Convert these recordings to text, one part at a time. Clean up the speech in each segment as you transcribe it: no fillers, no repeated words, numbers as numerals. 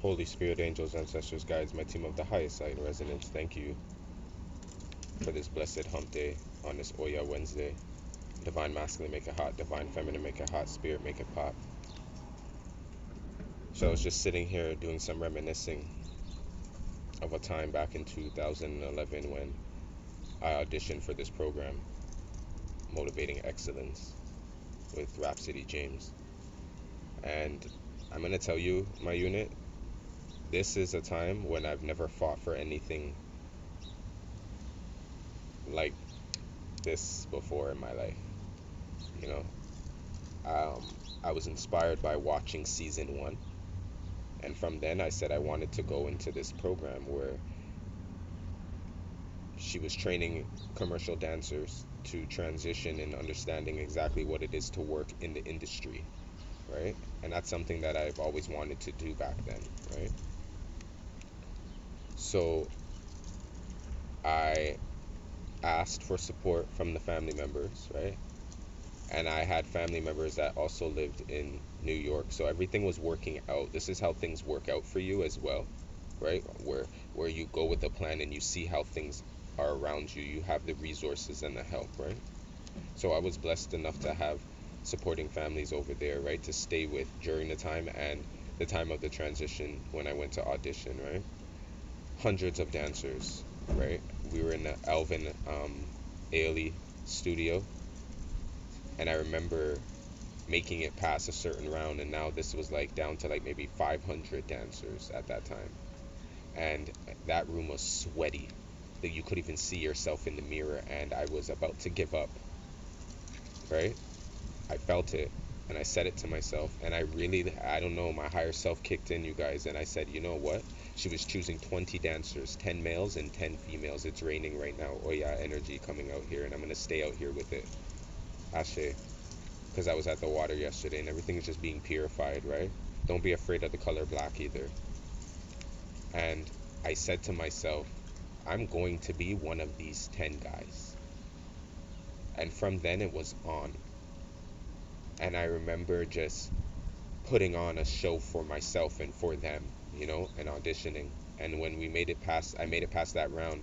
Holy Spirit, angels, ancestors, guides, my team of the highest side resonance, thank you for this blessed hump day on this Oya Wednesday. Divine masculine, make it hot. Divine feminine, make it hot. Spirit, make it pop. So I was just sitting here doing some reminiscing of a time back in 2011 when I auditioned for this program, Motivating Excellence, with Rhapsody James. And I'm going to tell you, my unit, this is a time when I've never fought for anything like this before in my life. You know, I was inspired by watching season 1. And from then I said I wanted to go into this program where she was training commercial dancers to transition and understanding exactly what it is to work in the industry, right? And that's something that I've always wanted to do back then, right? So I asked for support from the family members, right? And I had family members that also lived in New York, so everything was working out. This is how things work out for you as well, right? Where you go with a plan and you see how things are around you. You have the resources and the help, right? So I was blessed enough to have supporting families over there, right, to stay with during the time and the time of the transition when I went to audition, right? Hundreds of dancers, right? We were in the Alvin Ailey studio, and I remember making it past a certain round, and now this was like down to like maybe 500 dancers at that time, and that room was sweaty that you could even see yourself in the mirror, and I was about to give up, right? I felt it, and I said it to myself, and I don't know, my higher self kicked in, you guys, and I said, you know what? She was choosing 20 dancers, 10 males and 10 females. It's raining right now. Oh yeah, energy coming out here, and I'm gonna stay out here with it. Ashe, because I was at the water yesterday, and everything is just being purified, right? Don't be afraid of the color black either. And I said to myself, I'm going to be one of these 10 guys. And from then it was on. And I remember just putting on a show for myself and for them, and auditioning. And when I made it past that round,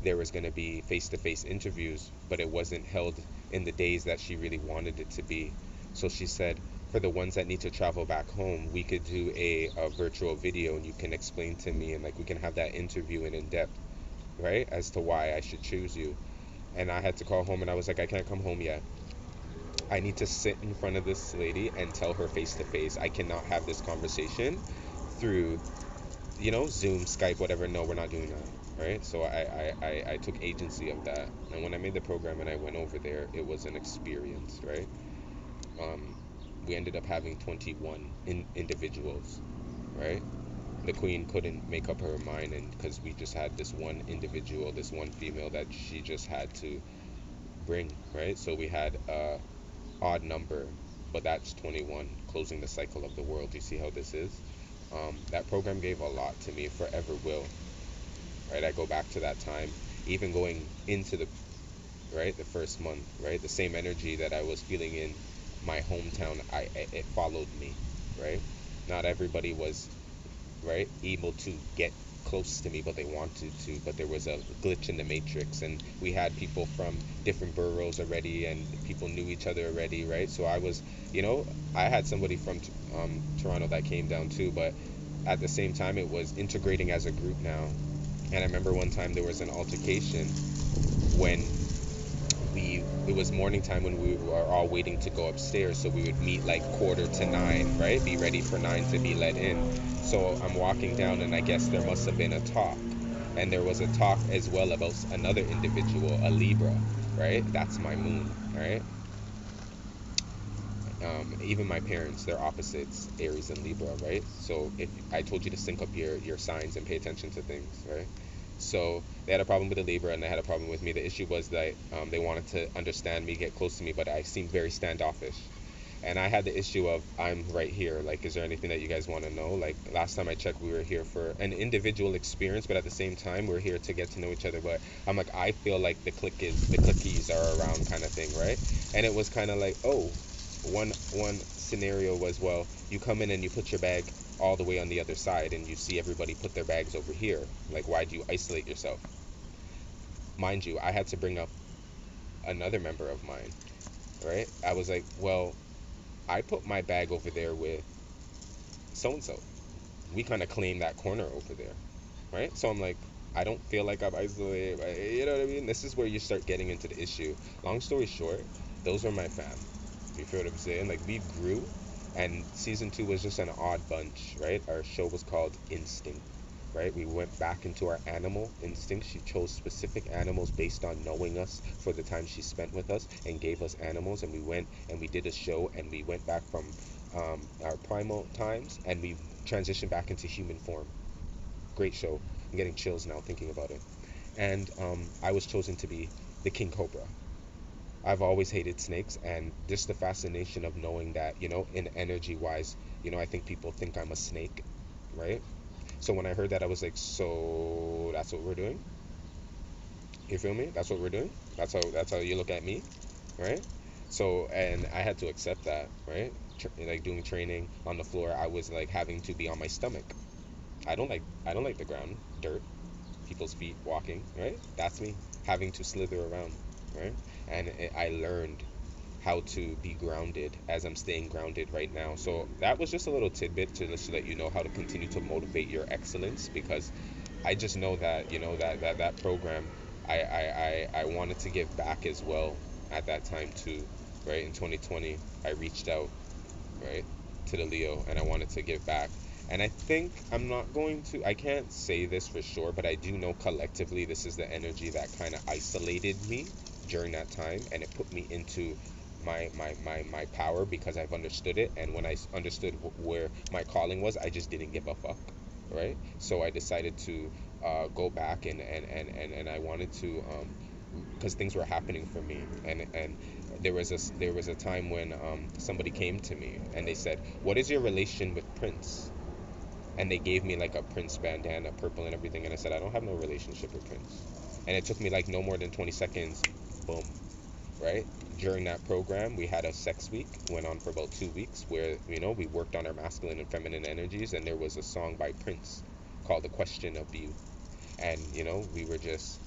there was going to be face-to-face interviews, but it wasn't held in the days that she really wanted it to be. So she said, for the ones that need to travel back home, we could do a virtual video, and you can explain to me, and like we can have that interview in depth, right, as to why I should choose you. And I had to call home, and I was like, I can't come home yet. I need to sit in front of this lady and tell her face to face. I cannot have this conversation through, Zoom, Skype, whatever. No, we're not doing that, right? So I took agency of that. And when I made the program and I went over there, it was an experience, right? We ended up having 21 individuals, right? The queen couldn't make up her mind, and because we just had this one individual, this one female that she just had to bring, right? So we had a odd number, but that's 21, closing the cycle of the world. You see how this is? That program gave a lot to me, forever will, right? I go back to that time, even going into the first month, right? The same energy that I was feeling in my hometown, it followed me, right? Not everybody was, right, able to get close to me, but they wanted to. But there was a glitch in the matrix, and we had people from different boroughs already, and people knew each other already, right? So I was, I had somebody from Toronto that came down too, but at the same time, it was integrating as a group now. And I remember one time there was an altercation when it was morning time when we were all waiting to go upstairs, so we would meet like 8:45, right? Be ready for 9 to be let in. So I'm walking down, and I guess there must have been a talk. And there was a talk as well about another individual, a Libra, right? That's my moon, right? Even my parents, they're opposites, Aries and Libra, right? So if I told you to sync up your signs and pay attention to things, right? So they had a problem with the Libra, and they had a problem with me. The issue was that they wanted to understand me, get close to me, but I seemed very standoffish. And I had the issue of, I'm right here. Like, is there anything that you guys want to know? Like, last time I checked, we were here for an individual experience, but at the same time, we're here to get to know each other. But I'm like, I feel like the clickies are around kind of thing, right? And it was kind of like, oh, one scenario was, well, you come in and you put your bag all the way on the other side and you see everybody put their bags over here. Like, why do you isolate yourself? Mind you, I had to bring up another member of mine, right? I was like, well, I put my bag over there with so and so. We kind of claim that corner over there, right? So I'm like, I don't feel like I'm isolated, right? You know what I mean? This is where you start getting into the issue. Long story short, those are my fam. You feel what I'm saying? Like, we grew, and season 2 was just an odd bunch, right? Our show was called Instinct, right? We went back into our animal instinct. She chose specific animals based on knowing us for the time she spent with us and gave us animals. And we went and we did a show and we went back from our primal times and we transitioned back into human form. Great show. I'm getting chills now thinking about it. And I was chosen to be the king cobra. I've always hated snakes, and just the fascination of knowing that, in energy wise, I think people think I'm a snake, right? So when I heard that, I was like, so that's what we're doing? You feel me? That's what we're doing? That's how you look at me, right? So, and I had to accept that, right? Like doing training on the floor, I was like having to be on my stomach. I don't like the ground, dirt, people's feet walking, right? That's me having to slither around, right? And I learned how to be grounded as I'm staying grounded right now. So that was just a little tidbit to just let you know how to continue to motivate your excellence, because I just know that that program, I wanted to give back as well at that time too, right? In 2020, I reached out, right, to the Leo, and I wanted to give back. And I think I can't say this for sure, but I do know collectively this is the energy that kind of isolated me during that time, and it put me into my power because I've understood it. And when I understood where my calling was, I just didn't give a fuck, right? So I decided to go back, and I wanted to, because things were happening for me, and there was a time when somebody came to me and they said, "What is your relation with Prince?" And they gave me like a Prince bandana, purple and everything, and I said, "I don't have no relationship with Prince." And it took me like no more than 20 seconds, boom, right? During that program, we had a sex week, went on for about 2 weeks, where we worked on our masculine and feminine energies, and there was a song by Prince called "The Question of You," and we were just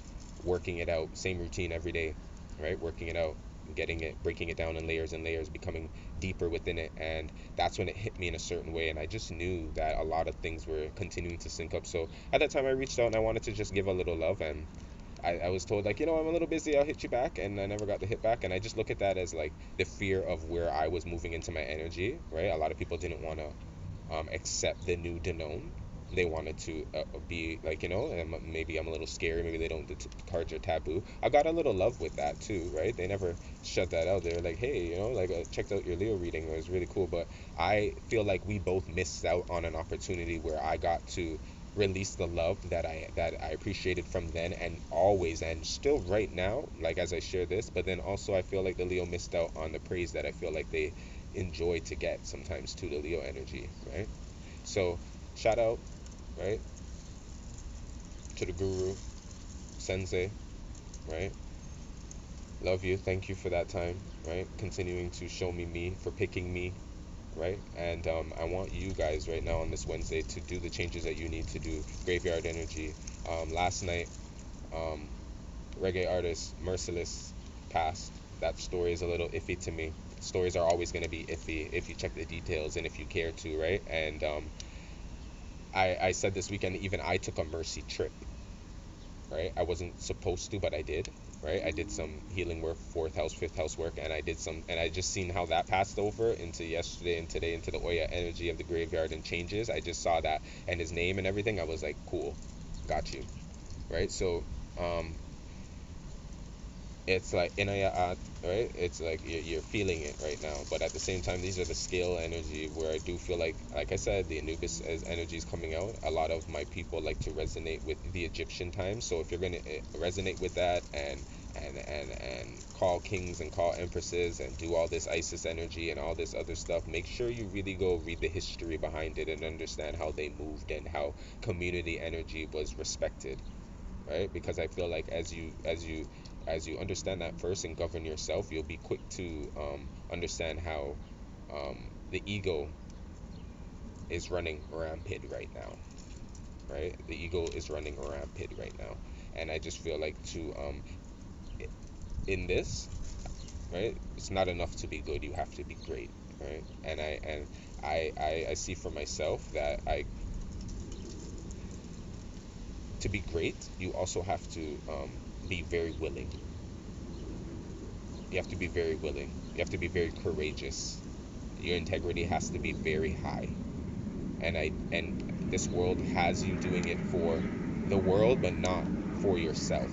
working it out, same routine every day, right? Working it out, getting it, breaking it down in layers and layers, becoming deeper within it. And that's when it hit me in a certain way, and I just knew that a lot of things were continuing to sync up. So at that time I reached out and I wanted to just give a little love, and I was told, like, I'm a little busy, I'll hit you back, and I never got to hit back. And I just look at that as like the fear of where I was moving into my energy, right? A lot of people didn't want to accept the new Danone. They wanted to be like, and maybe I'm a little scary. Maybe they don't, the cards are taboo. I got a little love with that too, right? They never shut that out. They were like, hey, like, checked out your Leo reading. It was really cool. But I feel like we both missed out on an opportunity where I got to release the love that I appreciated from then and always and still right now, like as I share this. But then also I feel like the Leo missed out on the praise that I feel like they enjoy to get sometimes to the Leo energy, right? So shout out, right, to the guru, sensei, right? Love you. Thank you for that time, right? Continuing to show me, for picking me, right? And I want you guys right now on this Wednesday to do the changes that you need to do. Graveyard energy. Last night, um, reggae artist Merciless passed. That story is a little iffy to me. Stories are always going to be iffy if you check the details and if you care to, right? And I said this weekend, even I took a mercy trip, right? I wasn't supposed to, but I did, right? I did some healing work, fourth house, fifth house work, and I just seen how that passed over into yesterday and today into the Oya energy of the graveyard and changes. I just saw that and his name and everything. I was like, cool, got you, right? So, it's like inayat, right? It's like you're feeling it right now, but at the same time, these are the scale energy where I do feel like I said, the Anubis as energy is coming out. A lot of my people like to resonate with the Egyptian time, so if you're gonna resonate with that and call kings and call empresses and do all this Isis energy and all this other stuff, make sure you really go read the history behind it and understand how they moved and how community energy was respected, right? Because I feel like as you understand that first and govern yourself, you'll be quick to understand how the ego is running rampant right now, right? The ego is running rampant right now, and I just feel like to in this, right? It's not enough to be good. You have to be great, right? And I see for myself that I to be great, you also have to be very willing. You have to be very willing. You have to be very courageous. Your integrity has to be very high. And this world has you doing it for the world, but not for yourself.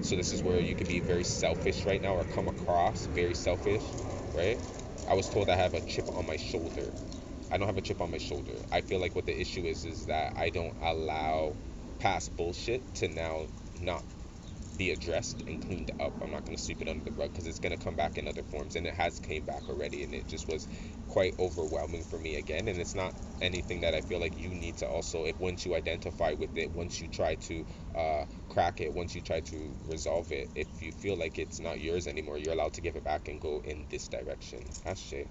So this is where you could be very selfish right now, or come across very selfish, right? I was told I have a chip on my shoulder. I don't have a chip on my shoulder. I feel like what the issue is that I don't allow past bullshit to now not be addressed and cleaned up. I'm not going to sweep it under the rug because it's going to come back in other forms, and it has came back already, and it just was quite overwhelming for me again. And it's not anything that I feel like you need to also, if once you identify with it, once you try to crack it, once you try to resolve it, if you feel like it's not yours anymore, you're allowed to give it back and go in this direction. That's shit.